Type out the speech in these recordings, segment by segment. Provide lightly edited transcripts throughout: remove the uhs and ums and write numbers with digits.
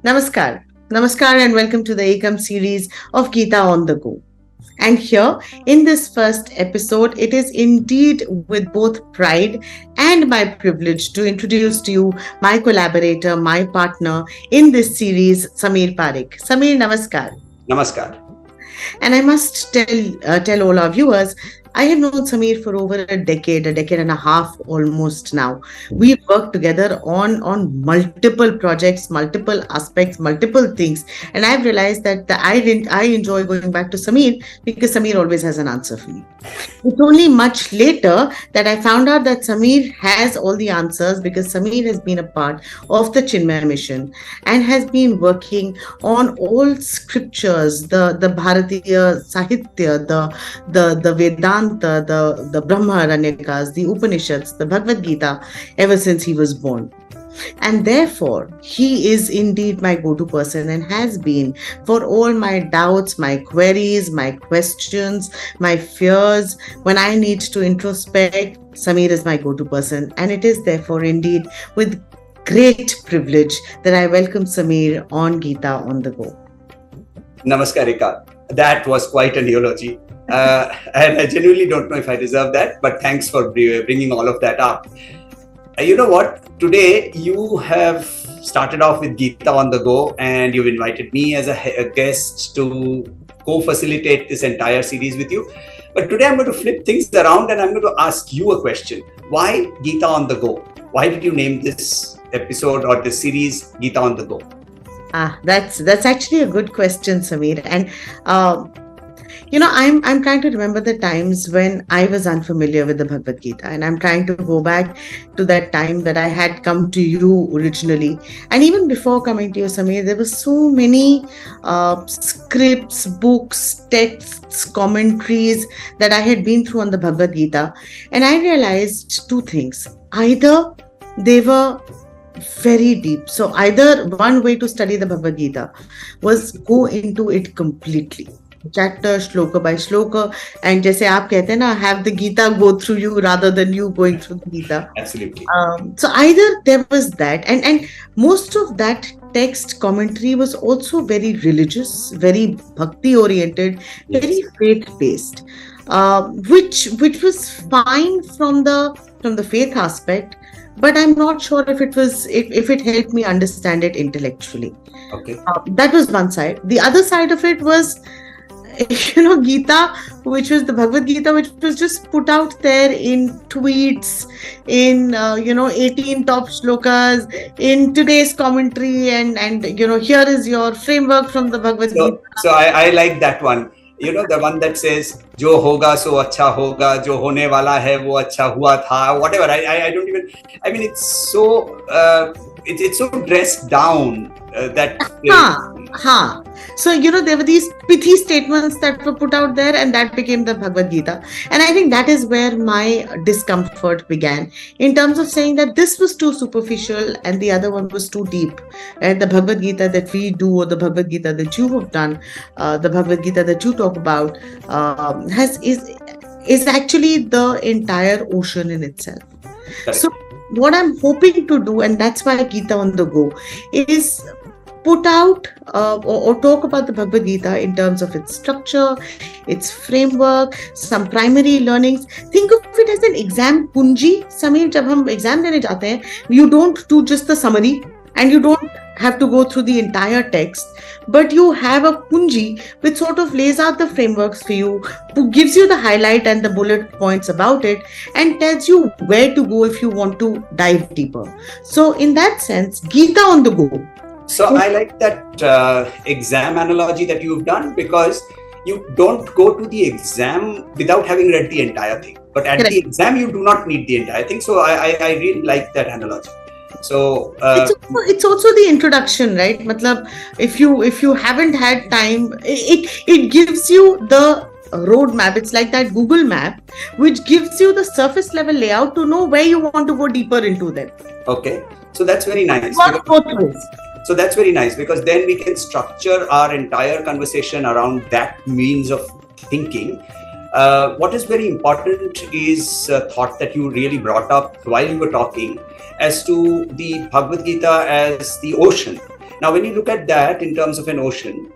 Namaskar. Namaskar and welcome to the Eikam series of Gita on the Go. And here in this first episode, it is indeed with both pride and my privilege to introduce to you my collaborator, my partner in this series, Samir Parekh. Samir, namaskar. Namaskar. And I must tell all our viewers, I have known Samir for over a decade and a half almost now. We've worked together on multiple projects, multiple aspects, multiple things, and I've realized that I enjoy going back to Samir because Samir always has an answer for me. It's only much later that I found out that Samir has all the answers because Samir has been a part of the Chinmaya mission and has been working on all scriptures, the Bharatiya Sahitya, the Vedanta, the Brahmaranyakas, the Upanishads, the Bhagavad Gita, ever since he was born. And therefore, he is indeed my go-to person and has been for all my doubts, my queries, my questions, my fears. When I need to introspect, Samir is my go-to person. And it is therefore indeed with great privilege that I welcome Samir on Gita on the Go. Namaskar, Eika. That was quite an eulogy. And I genuinely don't know if I deserve that, but thanks for bringing all of that up. You know what? Today you have started off with Gita on the Go and you've invited me as a guest to co-facilitate this entire series with you. But today I'm going to flip things around and I'm going to ask you a question. Why Gita on the Go? Why did you name this episode or this series Gita on the Go? That's actually a good question, Samir. And I'm trying to remember the times when I was unfamiliar with the Bhagavad Gita, and I'm trying to go back to that time that I had come to you originally. And even before coming to you, Samir, there were so many scripts, books, texts, commentaries that I had been through on the Bhagavad Gita, and I realized two things. Either they were very deep. So either one way to study the Bhagavad Gita was go into it completely, chapter, shloka by shloka, and जैसे आप कहते हैं ना, have the Gita go through you rather than you going through the Gita. Absolutely. So either there was that, and most of that text commentary was also very religious, very bhakti oriented, very faith based, which was fine from the faith aspect. But I'm not sure if it helped me understand it intellectually. Okay. That was one side. The other side of it was, Gita, which was the Bhagavad Gita, which was just put out there in tweets, in 18 top shlokas, in today's commentary, and here is your framework from the Bhagavad Gita. So I like that one. The one that says जो होगा सो अच्छा होगा, जो होने वाला है वो अच्छा हुआ था, whatever. I don't even. I mean, it's so dressed down that. So there were these pithy statements that were put out there, and that became the Bhagavad Gita. And I think that is where my discomfort began, in terms of saying that this was too superficial and the other one was too deep. And the Bhagavad Gita that we do, or the Bhagavad Gita that you have done, the Bhagavad Gita that you talk about, is actually the entire ocean in itself. Correct. So what I'm hoping to do, and that's why Gita on the Go, is put out or talk about the Bhagavad Gita in terms of its structure, its framework, some primary learnings. Think of it as an exam punji. Samir, jab hum exam dene jate hain, you don't do just the summary and you don't have to go through the entire text, but you have a punji which sort of lays out the frameworks for you, who gives you the highlight and the bullet points about it, and tells you where to go if you want to dive deeper. So in that sense, Gita on the Go. So I like that exam analogy that you've done, because you don't go to the exam without having read the entire thing. But at the exam, you do not need the entire thing. So I really like that analogy. So it's also the introduction, right? Matlab, if you haven't had time, it gives you the roadmap. It's like that Google map, which gives you the surface level layout to know where you want to go deeper into them. Okay, so that's very nice. So that's very nice, because then we can structure our entire conversation around that means of thinking. What is very important is a thought that you really brought up while you were talking, as to the Bhagavad Gita as the ocean. Now, when you look at that in terms of an ocean,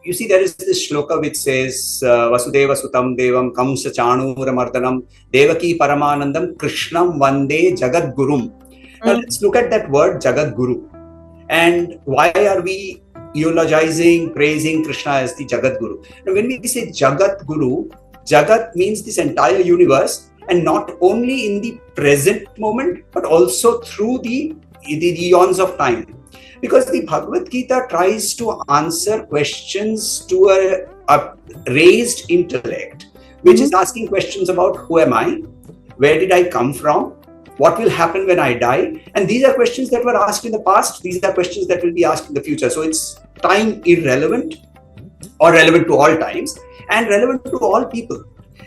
you see there is this shloka which says Vasudeva Sutam Devam Kamsa Chanura Mardanam Devaki Paramanandam Krishnam Vande Jagat Gurum. Now let's look at that word Jagat Guru. And why are we eulogizing, praising Krishna as the Jagat Guru? Now when we say Jagat Guru, Jagat means this entire universe, and not only in the present moment but also through the eons of time. Because the Bhagavad Gita tries to answer questions to a raised intellect, which is asking questions about who am I, where did I come from, what will happen when I die, and these are questions that were asked in the past, these are questions that will be asked in the future. So it's time irrelevant or relevant to all times and relevant to all people.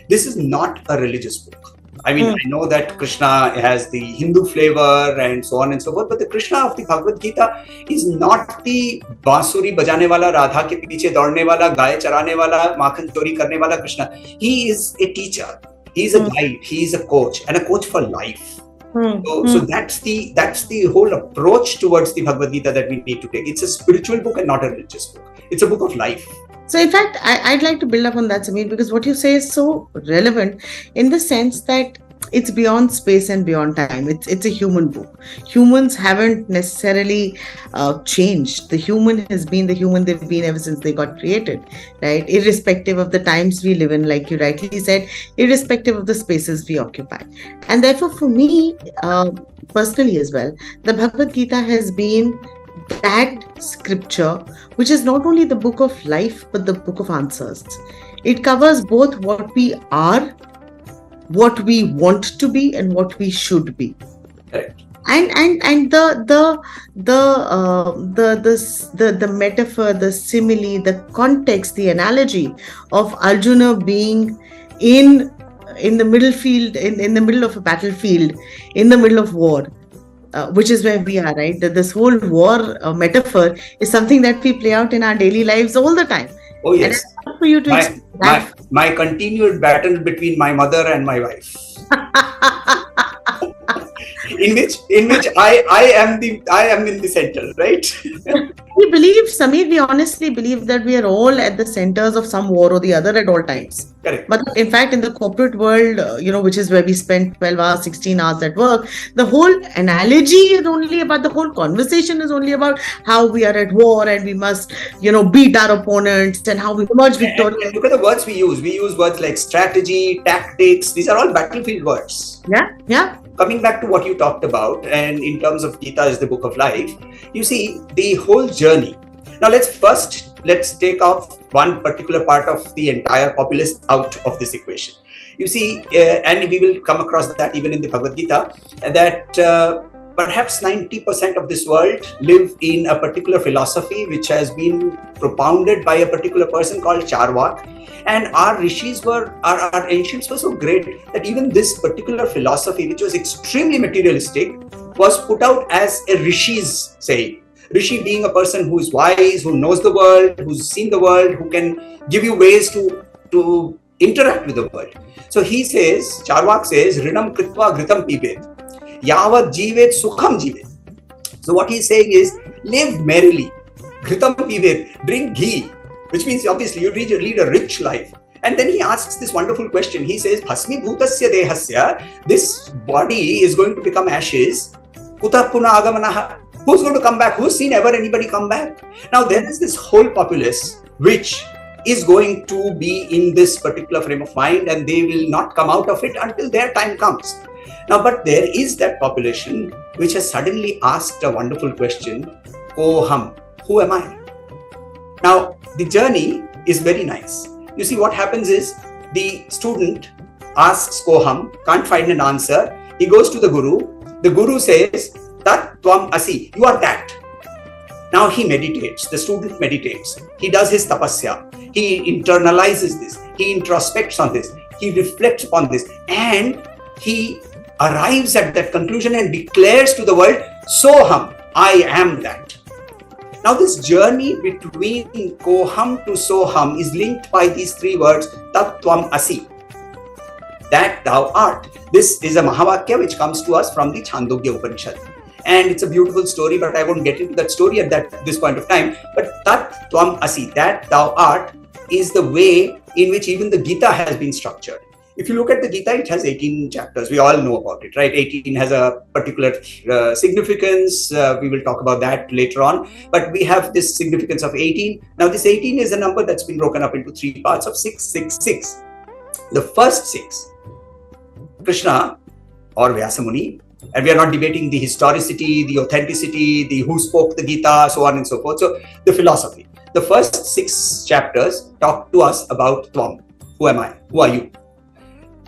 This is not a religious book. I mean, I know that Krishna has the Hindu flavor and so on and so forth, but the Krishna of the Bhagavad Gita is not the bansuri bajane wala, Radha ke piche daudne wala, gaye charane wala, makhan chori karne wala Krishna. He is a teacher, he is a guide, he is a coach, and a coach for life. So that's the whole approach towards the Bhagavad Gita that we need to take. It's a spiritual book and not a religious book. It's a book of life. So in fact, I'd like to build up on that, Samir, because what you say is so relevant in the sense that it's beyond space and beyond time. It's a human book. Humans haven't necessarily changed. The human has been the human they've been ever since they got created, right? Irrespective of the times we live in, like you rightly said, irrespective of the spaces we occupy. And therefore, for me, personally as well, the Bhagavad Gita has been that scripture which is not only the book of life but the book of answers. It covers both what we are, what we want to be, and what we should be. Correct. And the metaphor, the simile, the context, the analogy of Arjuna being in the middle field, in the middle of a battlefield, in the middle of war. Which is where we are, right? This whole war metaphor is something that we play out in our daily lives all the time. Oh yes. And for you to my continued battle between my mother and my wife. in which I am in the center, right? We believe, Samir, we honestly believe that we are all at the centers of some war or the other at all times. Correct. But in fact, in the corporate world, which is where we spend 12 hours, 16 hours at work, the whole analogy is only about, the whole conversation is only about how we are at war and we must, beat our opponents and how we emerge victorious. And look at the words we use. We use words like strategy, tactics. These are all battlefield words. Yeah. Coming back to what you talked about, and in terms of Gita as the book of life, you see the whole journey. Now let's take off one particular part of the entire populace out of this equation. You see, and we will come across that even in the Bhagavad Gita, that perhaps 90% of this world live in a particular philosophy which has been propounded by a particular person called Charvak. And our rishis our ancients were so great that even this particular philosophy, which was extremely materialistic, was put out as a rishi's saying. Rishi being a person who is wise, who knows the world, who's seen the world, who can give you ways to interact with the world. So he says, Charvak says, Rinam Kritva Gritam Pibet, Yavad Jivet Sukham Jivet. So what he's saying is, live merrily, Gritam Pibet, drink ghee, which means obviously you lead a rich life. And then he asks this wonderful question. He says, Bhasmi Bhutasya Dehasya, this body is going to become ashes. Kuta Puna Agamanaha. Who's going to come back? Who's seen ever anybody come back? Now there is this whole populace which is going to be in this particular frame of mind, and they will not come out of it until their time comes. Now, but there is that population which has suddenly asked a wonderful question, Koham, who am I? Now, the journey is very nice. You see, what happens is the student asks Koham, can't find an answer. He goes to the Guru. The Guru says, Tat Tvam Asi, you are that. Now he meditates. The student meditates. He does his tapasya. He internalizes this. He introspects on this. He reflects on this. And he arrives at that conclusion and declares to the world, Soham, I am that. Now this journey between Koham to Soham is linked by these three words, Tattvam Asi, that thou art. This is a Mahavakya which comes to us from the Chandogya Upanishad. And it's a beautiful story, but I won't get into that story at this point of time. But tat tvam asi, that thou art, is the way in which even the Gita has been structured. If you look at the Gita, it has 18 chapters. We all know about it, right? 18 has a particular significance. We will talk about that later on. But we have this significance of 18. Now, this 18 is a number that's been broken up into 3 parts of 666. The first 6, Krishna or Vyasamuni, and we are not debating the historicity, the authenticity, the who spoke the Gita, so on and so forth. So, the philosophy. The first 6 chapters talk to us about Tvam. Who am I? Who are you?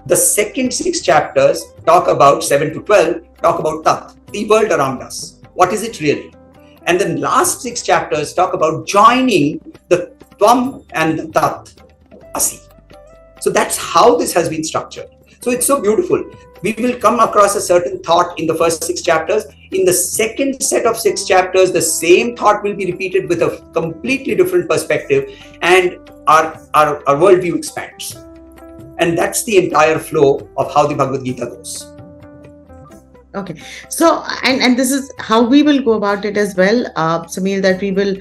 The second 6 chapters talk about 7 to 12, talk about Tat, the world around us. What is it really? And the last 6 chapters talk about joining the Tvam and the Tat, Asi. So that's how this has been structured. So it's so beautiful. We will come across a certain thought in the first 6 chapters. In the second set of 6 chapters, the same thought will be repeated with a completely different perspective, and our worldview expands. And that's the entire flow of how the Bhagavad Gita goes. Okay, so and this is how we will go about it as well, Samir. That we will.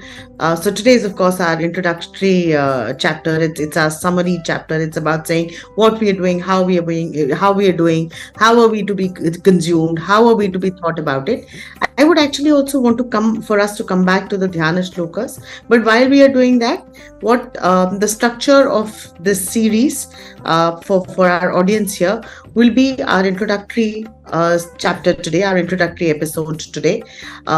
So today is, of course, our introductory chapter. It's our summary chapter. It's about saying what we are doing, how we are doing, how are we to be consumed, how are we to be thought about it. I would actually also want to come back to the Dhyana shlokas. But while we are doing that, what the structure of this series for our audience here will be our introductory chapter today, our introductory episode today.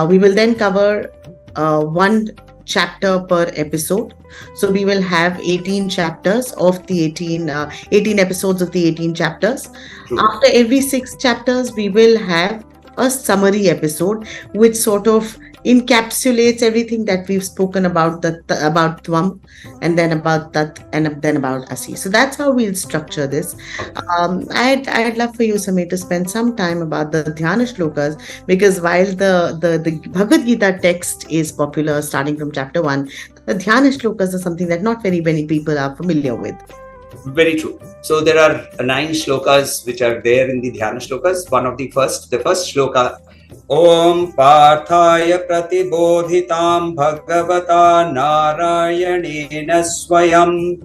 We will then cover 1 chapter per episode. So we will have 18 chapters of the 18 episodes of the 18 chapters. True. After every 6 chapters, we will have a summary episode which sort of encapsulates everything that we've spoken about, about Tvam, and then about Tat, and then about Asi. So that's how we'll structure this. I'd love for you, Samir, to spend some time about the Dhyana shlokas, because while the Bhagavad Gita text is popular starting from chapter 1, the Dhyana shlokas are something that not very many people are familiar with. Very true. So there are 9 shlokas which are there in the Dhyana shlokas. The first shloka, Om Parthaya Pratibodhitam Bhagavata Narayanena Swayam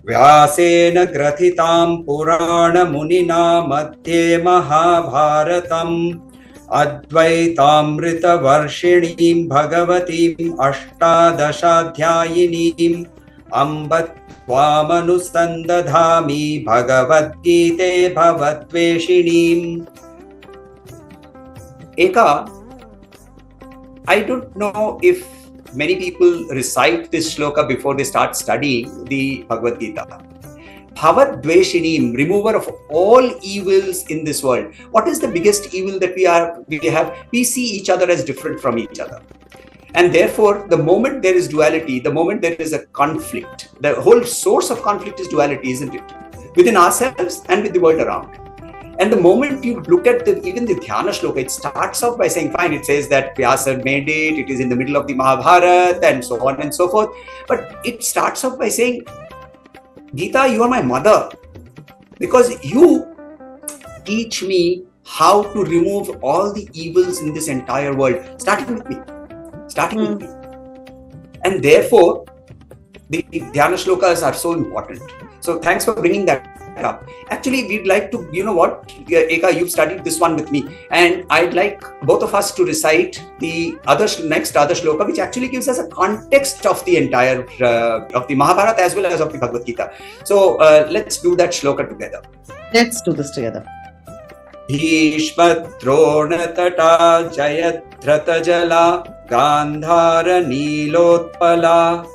Vyasena Grathitam Purana Munina Madhye Mahabharatam Advaitamrita Varshinim Bhagavatim Ashtadashadhyayinim Ambatvāmanusandadhāmi Bhagavad Gita Bhavatveshinim. Eika, I don't know if many people recite this shloka before they start studying the Bhagavad Gita. Bhavat-dveshinim, remover of all evils in this world. What is the biggest evil that we have? We see each other as different from each other. And therefore, the moment there is duality, the moment there is a conflict, the whole source of conflict is duality, isn't it? Within ourselves and with the world around. And the moment you look at even the Dhyana shloka, it starts off by saying, fine, it says that Vyasa made it is in the middle of the Mahabharata, and so on and so forth. But it starts off by saying, Gita, you are my mother, because you teach me how to remove all the evils in this entire world, starting with me. And therefore, the Dhyana shlokas are so important. So thanks for bringing that up. Actually, we'd like to, you know what, Eika, you've studied this one with me, and I'd like both of us to recite the next shloka, which actually gives us a context of the entire of the Mahabharata as well as of the Bhagavad Gita. So let's do that shloka together. Let's do this together. Bhishmadronatata Jayadhratajala Gandhara Nilotpala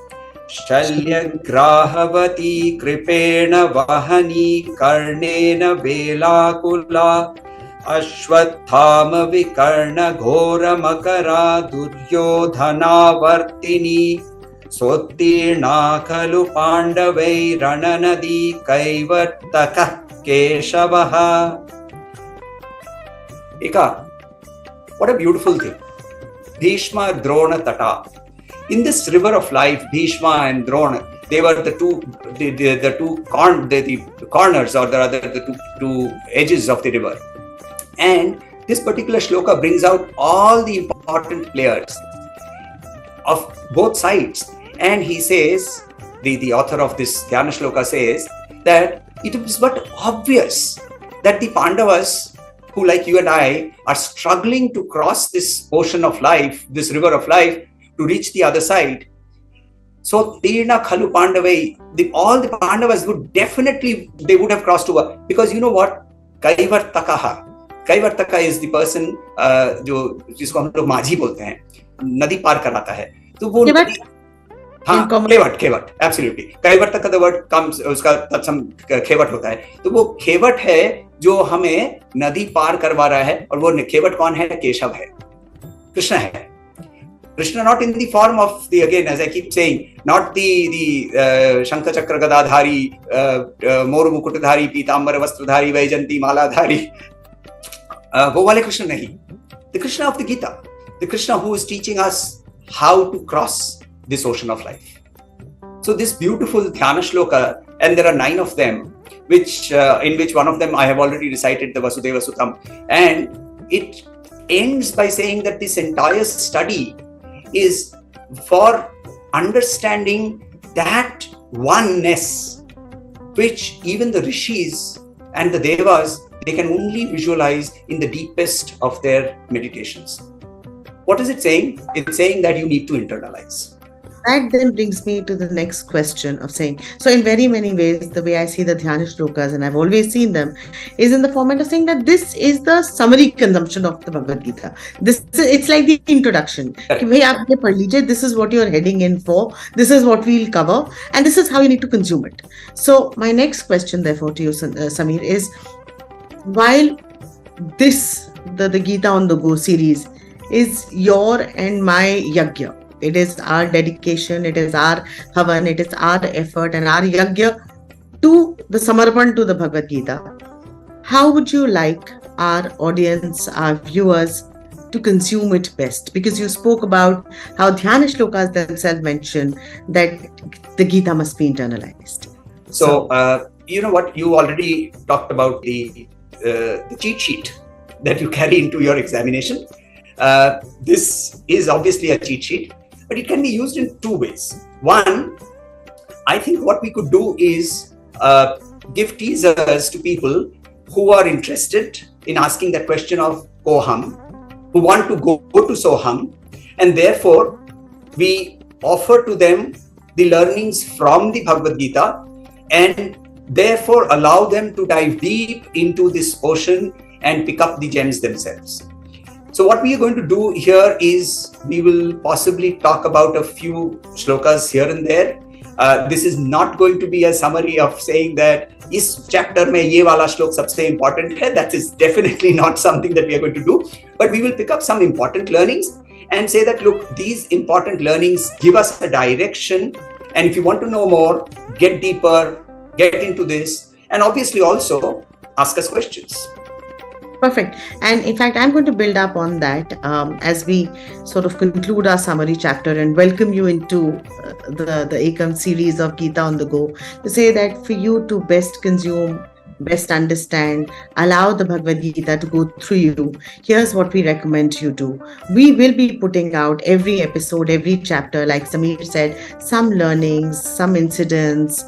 Shalyagrahavati Kripena Vahani Karnena Velakula Ashwathama Vikarna Ghora Makara Duryodhana Vartini Sottirna Khalu Pandavai Rananadi Kaivartaka Keshavaha. Eika, what a beautiful thing. Bhishma, Drona, Tata. In this river of life, Bhishma and Drona, they were the two corners, or the two edges of the river. And this particular shloka brings out all the important players of both sides. And he says, the author of this Dhyana shloka says that it is but obvious that the Pandavas, who like you and I are struggling to cross this ocean of life, this river of life, to reach the other side. So Tirna Khalu Pandavai, all the Pandavas would definitely, they would have crossed over. Because you know what? Kaivartakaha. Kaivartaka is the person जो जिसको हम लोग माझी बोलते हैं, नदी पार कराता है. तो वो हाँ, खेवट, एब्सोल्युटली. कैवर्तक का वर्ड कम्स, उसका तत्सम खेवट होता है. तो वो खेवट है जो हमें नदी पार करवा रहा है. और वो खेवट कौन है? केशव है, कृष्ण है. Krishna not in the form of the, again as I keep saying, not the Shankha Chakra Gadadhari, Moru Mukutadhari, Pitambara Vastradhari, Vaijanti Maladhari. वो वाले कृष्ण नहीं. The Krishna of the Gita, the Krishna who is teaching us how to cross this ocean of life. So this beautiful Dhyana shloka, and there are 9 of them, which in which one of them I have already recited, the Vasudeva Sutam, and it ends by saying that this entire study is for understanding that oneness which even the rishis and the devas, they can only visualize in the deepest of their meditations. What is it saying? It's saying that you need to internalize. That then brings me to the next question of saying, so in very many ways, the way I see the Dhyana shlokas, and I've always seen them, is in the format of saying that this is the summary consumption of the Bhagavad Gita. It's like the introduction. This is what you're heading in for. This is what we'll cover. And this is how you need to consume it. So my next question, therefore, to you, Samir, is while this, the Gita on the Go series, is your and my yajna, it is our dedication, it is our havan, it is our effort and our yajna to the samarpan to the Bhagavad Gita. How would you like our audience, our viewers, to consume it best? Because you spoke about how Dhyana shlokas themselves mention that the Gita must be internalized. So you know what? You already talked about the cheat sheet that you carry into your examination. This is obviously a cheat sheet, but it can be used in 2 ways. One, I think what we could do is give teasers to people who are interested in asking that question of Koham, who want to go to Soham, and therefore we offer to them the learnings from the Bhagavad Gita and therefore allow them to dive deep into this ocean and pick up the gems themselves. So what we are going to do here is we will possibly talk about a few shlokas here and there. This is not going to be a summary of saying that is chapter mein ye wala shlok sabse important hai. That is definitely not something that we are going to do. But we will pick up some important learnings and say that, look, these important learnings give us a direction. And if you want to know more, get deeper, get into this, and obviously also ask us questions. Perfect. And in fact, I'm going to build up on that as we sort of conclude our summary chapter and welcome you into the Eikam series of Gita on the Go, to say that for you to best consume, best understand, allow the Bhagavad Gita to go through you, here's what we recommend you do. We will be putting out every episode, every chapter, like Samir said, some learnings, some incidents,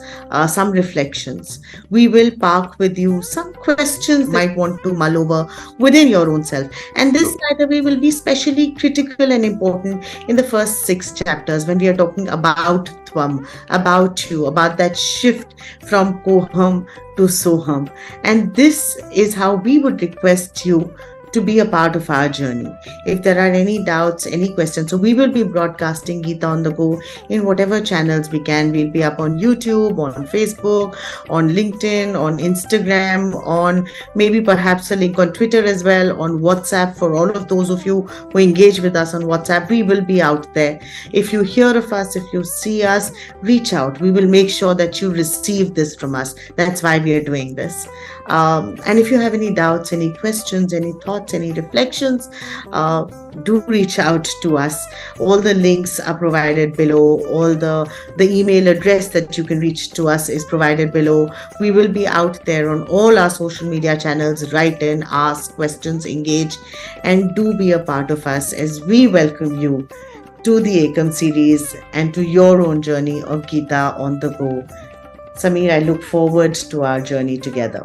some reflections. We will park with you some questions you might want to mull over within your own self. And this, by the way, will be especially critical and important in the first 6 chapters when we are talking about Tvam, about you, about that shift from Koham to Soham. And this is how we would request you to be a part of our journey. If there are any doubts, any questions, so we will be broadcasting Gita on the Go in whatever channels we can. We'll be up on YouTube, on Facebook, on LinkedIn, on Instagram, on maybe perhaps a link on Twitter as well, on WhatsApp. For all of those of you who engage with us on WhatsApp, we will be out there. If you hear of us, if you see us, reach out. We will make sure that you receive this from us. That's why we are doing this. And if you have any doubts, any questions, any thoughts, thoughts, any reflections, do reach out to us. All the links are provided below. All the email address that you can reach to us is provided below. We will be out there on all our social media channels. Write in, ask questions, engage, and do be a part of us as we welcome you to the Eikam series and to your own journey of Gita on the go. Samir, I look forward to our journey together.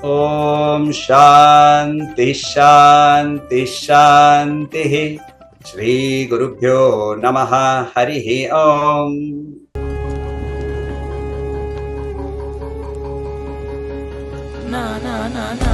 Om Shanti Shanti Shanti. Shri Gurubhyo Namaha Harihi Om. Na na na na.